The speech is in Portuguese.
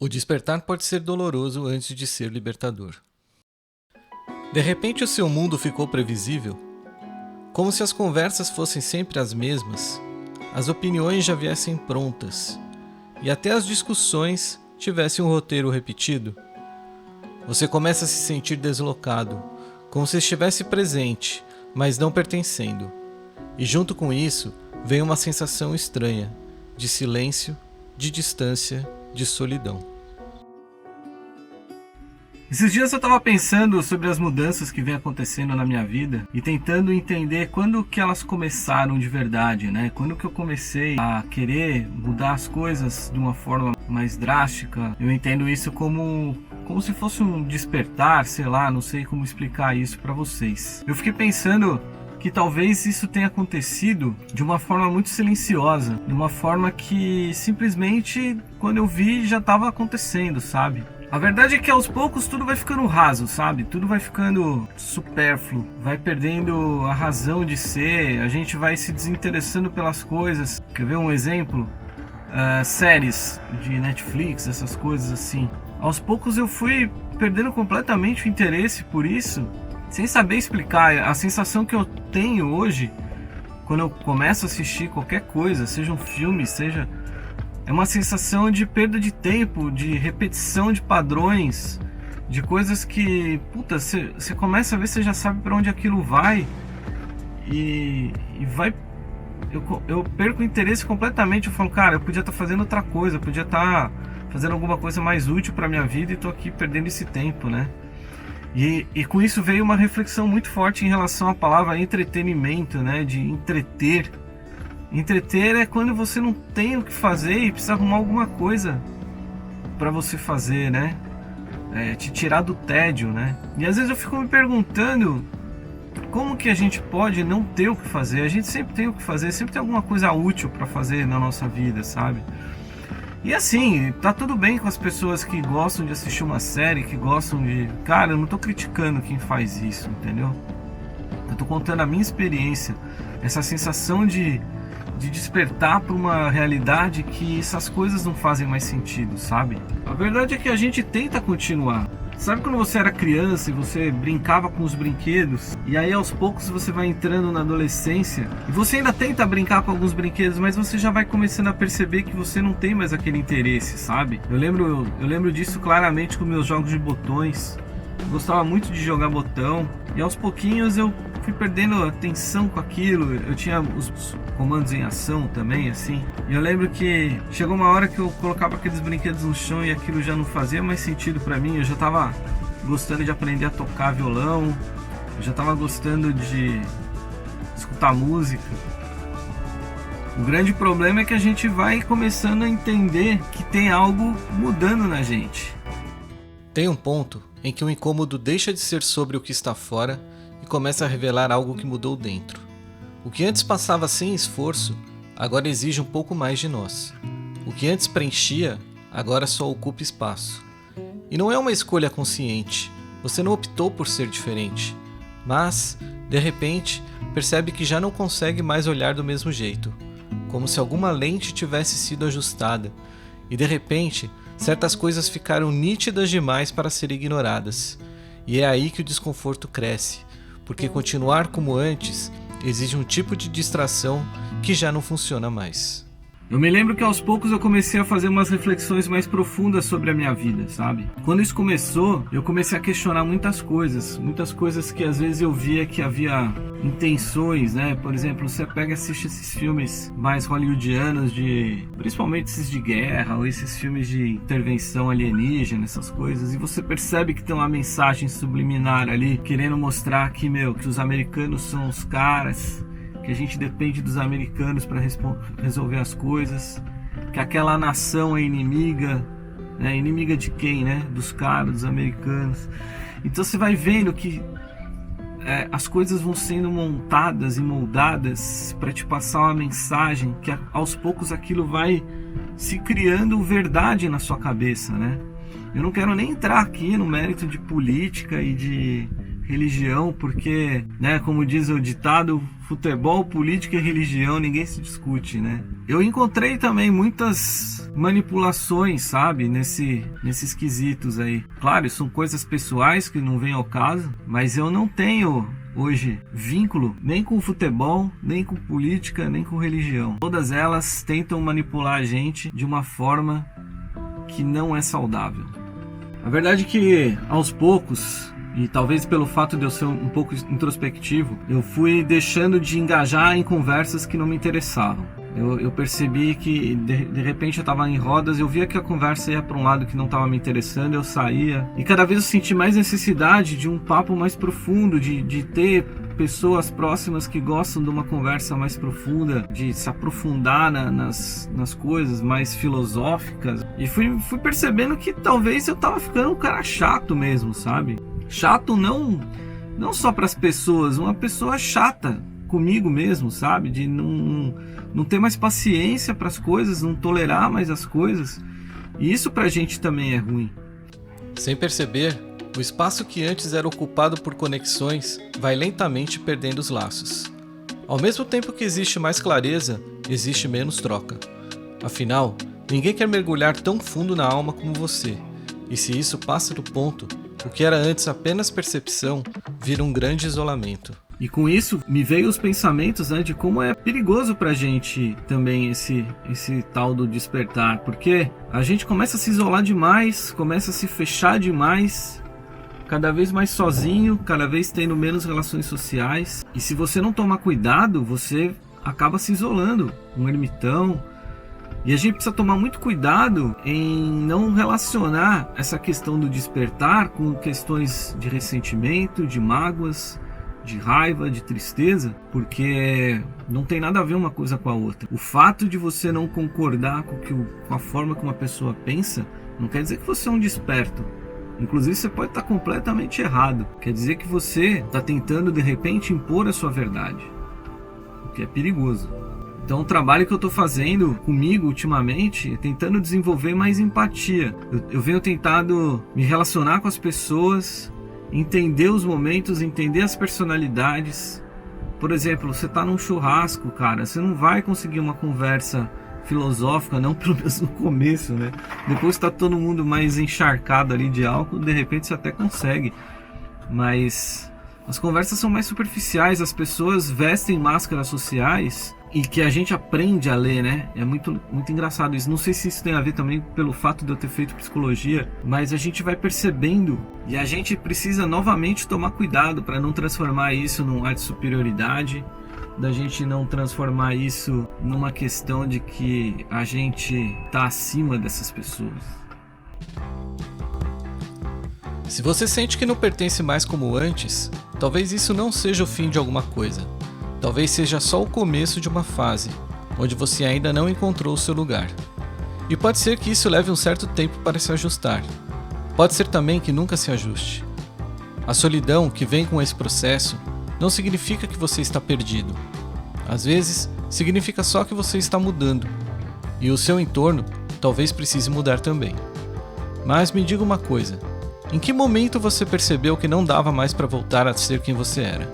O despertar pode ser doloroso antes de ser libertador. De repente o seu mundo ficou previsível? Como se as conversas fossem sempre as mesmas, as opiniões já viessem prontas, e até as discussões tivessem um roteiro repetido? Você começa a se sentir deslocado, como se estivesse presente, mas não pertencendo. E junto com isso, vem uma sensação estranha, de silêncio, de distância, de solidão. Esses dias eu estava pensando sobre as mudanças que vem acontecendo na minha vida e tentando entender quando que elas começaram de verdade, né? Quando que eu comecei a querer mudar as coisas de uma forma mais drástica. Eu entendo isso como se fosse um despertar, sei lá, não sei como explicar isso para vocês. Eu fiquei pensando que talvez isso tenha acontecido de uma forma muito silenciosa, de uma forma que simplesmente quando eu vi já estava acontecendo, sabe? A verdade é que aos poucos tudo vai ficando raso, sabe? Tudo vai ficando supérfluo, vai perdendo a razão de ser, a gente vai se desinteressando pelas coisas. Quer ver um exemplo? Séries de Netflix, essas coisas assim. Aos poucos eu fui perdendo completamente o interesse por isso, sem saber explicar. A sensação que eu tenho hoje, quando eu começo a assistir qualquer coisa, seja um filme, seja... é uma sensação de perda de tempo, de repetição de padrões, de coisas que, puta, você começa a ver, você já sabe para onde aquilo vai e vai... Eu perco o interesse completamente. Eu falo, cara, eu podia estar fazendo outra coisa, eu podia estar fazendo alguma coisa mais útil para minha vida e tô aqui perdendo esse tempo, né? E com isso veio uma reflexão muito forte em relação à palavra entretenimento, né? De entreter. Entreter é quando você não tem o que fazer e precisa arrumar alguma coisa para você fazer, né? Te tirar do tédio, né? E às vezes eu fico me perguntando como que a gente pode não ter o que fazer. A gente sempre tem o que fazer, sempre tem alguma coisa útil para fazer na nossa vida, sabe? E assim, tá tudo bem com as pessoas que gostam de assistir uma série, que gostam de... Cara, eu não tô criticando quem faz isso, entendeu? Eu tô contando a minha experiência, essa sensação de despertar para uma realidade que essas coisas não fazem mais sentido, sabe? A verdade é que a gente tenta continuar. Sabe quando você era criança e você brincava com os brinquedos e aí aos poucos você vai entrando na adolescência e você ainda tenta brincar com alguns brinquedos, mas você já vai começando a perceber que você não tem mais aquele interesse, sabe? Eu lembro disso claramente com meus jogos de botões. Eu gostava muito de jogar botão e aos pouquinhos eu fui perdendo atenção com aquilo. Eu tinha os comandos em ação também, assim. E eu lembro que chegou uma hora que eu colocava aqueles brinquedos no chão e aquilo já não fazia mais sentido pra mim. Eu já tava gostando de aprender a tocar violão, eu já tava gostando de escutar música. O grande problema é que a gente vai começando a entender que tem algo mudando na gente. Tem um ponto em que o incômodo deixa de ser sobre o que está fora e começa a revelar algo que mudou dentro. O que antes passava sem esforço, agora exige um pouco mais de nós. O que antes preenchia, agora só ocupa espaço. E não é uma escolha consciente, você não optou por ser diferente, mas, de repente, percebe que já não consegue mais olhar do mesmo jeito, como se alguma lente tivesse sido ajustada, e de repente, certas coisas ficaram nítidas demais para serem ignoradas. E é aí que o desconforto cresce, porque continuar como antes exige um tipo de distração que já não funciona mais. Eu me lembro que aos poucos eu comecei a fazer umas reflexões mais profundas sobre a minha vida, sabe? Quando isso começou, eu comecei a questionar muitas coisas que às vezes eu via que havia intenções, né? Por exemplo, você pega e assiste esses filmes mais hollywoodianos, principalmente esses de guerra, ou esses filmes de intervenção alienígena, essas coisas, e você percebe que tem uma mensagem subliminar ali, querendo mostrar que os americanos são os caras, que a gente depende dos americanos para resolver as coisas, que aquela nação é inimiga, né? Inimiga de quem, né? Dos caras, dos americanos. Então você vai vendo que as coisas vão sendo montadas e moldadas para te passar uma mensagem, que aos poucos aquilo vai se criando verdade na sua cabeça, né? Eu não quero nem entrar aqui no mérito de política e de religião, porque, né, como diz o ditado, futebol, política e religião, ninguém se discute, né? Eu encontrei também muitas manipulações, sabe, nesses quesitos aí. Claro, são coisas pessoais que não vêm ao caso, mas eu não tenho hoje vínculo nem com futebol, nem com política, nem com religião. Todas elas tentam manipular a gente de uma forma que não é saudável. A verdade é que aos poucos, e talvez pelo fato de eu ser um pouco introspectivo, eu fui deixando de engajar em conversas que não me interessavam. Eu percebi que de repente eu estava em rodas, eu via que a conversa ia para um lado que não estava me interessando, eu saía. E cada vez eu senti mais necessidade de um papo mais profundo, de ter pessoas próximas que gostam de uma conversa mais profunda, de se aprofundar nas coisas mais filosóficas. E fui percebendo que talvez eu estava ficando um cara chato mesmo, sabe? Chato não só para as pessoas, uma pessoa chata comigo mesmo, sabe? De não ter mais paciência para as coisas, não tolerar mais as coisas. E isso pra gente também é ruim. Sem perceber, o espaço que antes era ocupado por conexões vai lentamente perdendo os laços. Ao mesmo tempo que existe mais clareza, existe menos troca. Afinal, ninguém quer mergulhar tão fundo na alma como você. E se isso passa do ponto, o que era antes apenas percepção, vira um grande isolamento. E com isso me veio os pensamentos, né, de como é perigoso pra gente também esse tal do despertar. Porque a gente começa a se isolar demais, começa a se fechar demais, cada vez mais sozinho, cada vez tendo menos relações sociais. E se você não tomar cuidado, você acaba se isolando, um ermitão. E a gente precisa tomar muito cuidado em não relacionar essa questão do despertar com questões de ressentimento, de mágoas, de raiva, de tristeza, porque não tem nada a ver uma coisa com a outra. O fato de você não concordar com a forma que uma pessoa pensa, não quer dizer que você é um desperto. Inclusive você pode estar completamente errado. Quer dizer que você está tentando de repente impor a sua verdade, o que é perigoso. Então o trabalho que eu estou fazendo comigo ultimamente é tentando desenvolver mais empatia. Eu venho tentado me relacionar com as pessoas, entender os momentos, entender as personalidades. Por exemplo, você está num churrasco, cara, você não vai conseguir uma conversa filosófica, não pelo menos no começo, né? Depois está todo mundo mais encharcado ali de álcool, de repente você até consegue. Mas as conversas são mais superficiais, as pessoas vestem máscaras sociais e que a gente aprende a ler, né? É muito engraçado isso. Não sei se isso tem a ver também pelo fato de eu ter feito psicologia, mas a gente vai percebendo e a gente precisa novamente tomar cuidado para não transformar isso num ar de superioridade, da gente não transformar isso numa questão de que a gente tá acima dessas pessoas. Se você sente que não pertence mais como antes, talvez isso não seja o fim de alguma coisa. Talvez seja só o começo de uma fase, onde você ainda não encontrou o seu lugar. E pode ser que isso leve um certo tempo para se ajustar. Pode ser também que nunca se ajuste. A solidão que vem com esse processo não significa que você está perdido. Às vezes, significa só que você está mudando. E o seu entorno talvez precise mudar também. Mas me diga uma coisa: em que momento você percebeu que não dava mais para voltar a ser quem você era?